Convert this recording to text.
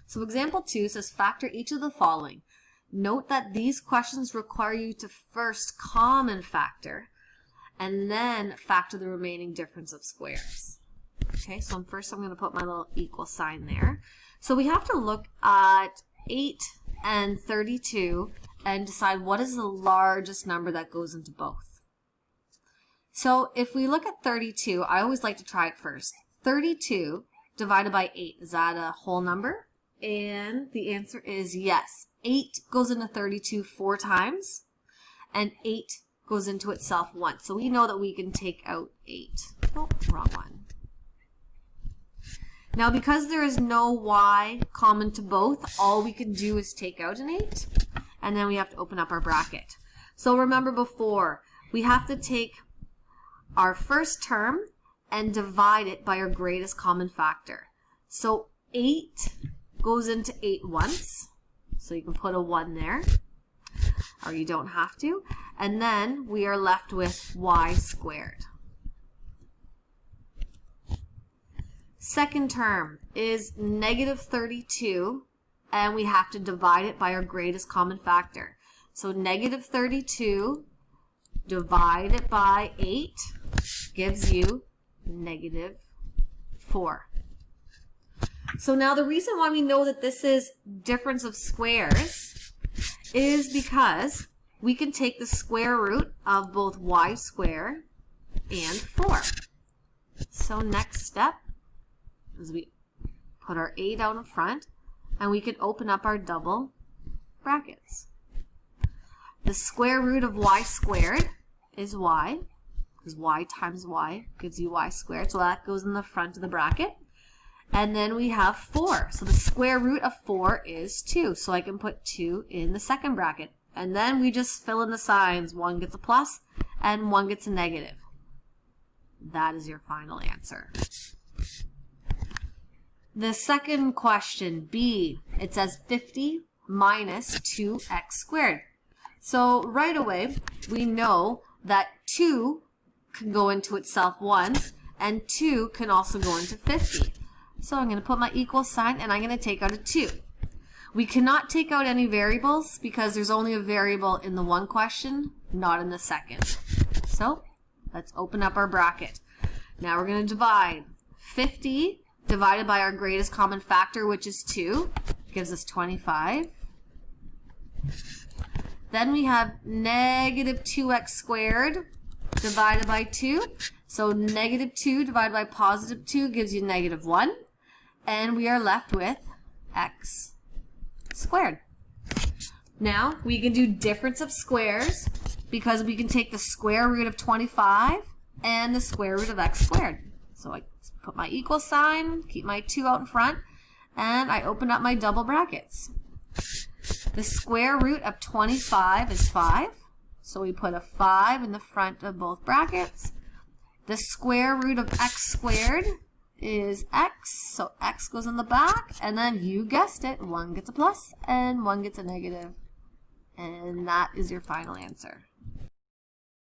So example 2 says factor each of the following. Note that these questions require you to first common factor and then factor the remaining difference of squares. Okay, so first I'm going to put my little equal sign there. So we have to look at 8 and 32 and decide what is the largest number that goes into both. So if we look at 32, I always like to try it first. 32 divided by 8, is that a whole number? And the answer is yes. 8 goes into 32 4 times, and 8 goes into itself once. So we know that we can take out 8. Oh, wrong one. Now because there is no y common to both, all we can do is take out an 8, and then we have to open up our bracket. So remember before, we have to take our first term and divide it by our greatest common factor. So 8 goes into 8 once, so you can put a 1 there, or you don't have to, and then we are left with y squared. Second term is negative 32, and we have to divide it by our greatest common factor. So negative 32 divided by 8 gives you negative 4. So now the reason why we know that this is difference of squares is because we can take the square root of both y squared and 4. So next step is we put our 8 out in front, and we can open up our double brackets. The square root of y squared is y, because y times y gives you y squared, so that goes in the front of the bracket. And then we have 4. So the square root of 4 is 2. So I can put 2 in the second bracket. And then we just fill in the signs. 1 gets a plus and 1 gets a negative. That is your final answer. The second question, B, it says 50 minus 2x squared. So right away, we know that 2 can go into itself once, and 2 can also go into 50. So I'm going to put my equal sign, and I'm going to take out a 2. We cannot take out any variables because there's only a variable in the one question, not in the second. So let's open up our bracket. Now we're going to divide. 50 divided by our greatest common factor, which is 2, gives us 25. Then we have negative 2x squared divided by 2. So negative 2 divided by positive 2 gives you negative 1. And we are left with x squared. Now we can do difference of squares because we can take the square root of 25 and the square root of x squared. So I put my equal sign, keep my 2 out in front, and I open up my double brackets. The square root of 25 is 5, so we put a 5 in the front of both brackets. The square root of x squared is x, so x goes in the back, and then you guessed it, 1 gets a plus and 1 gets a negative, and that is your final answer.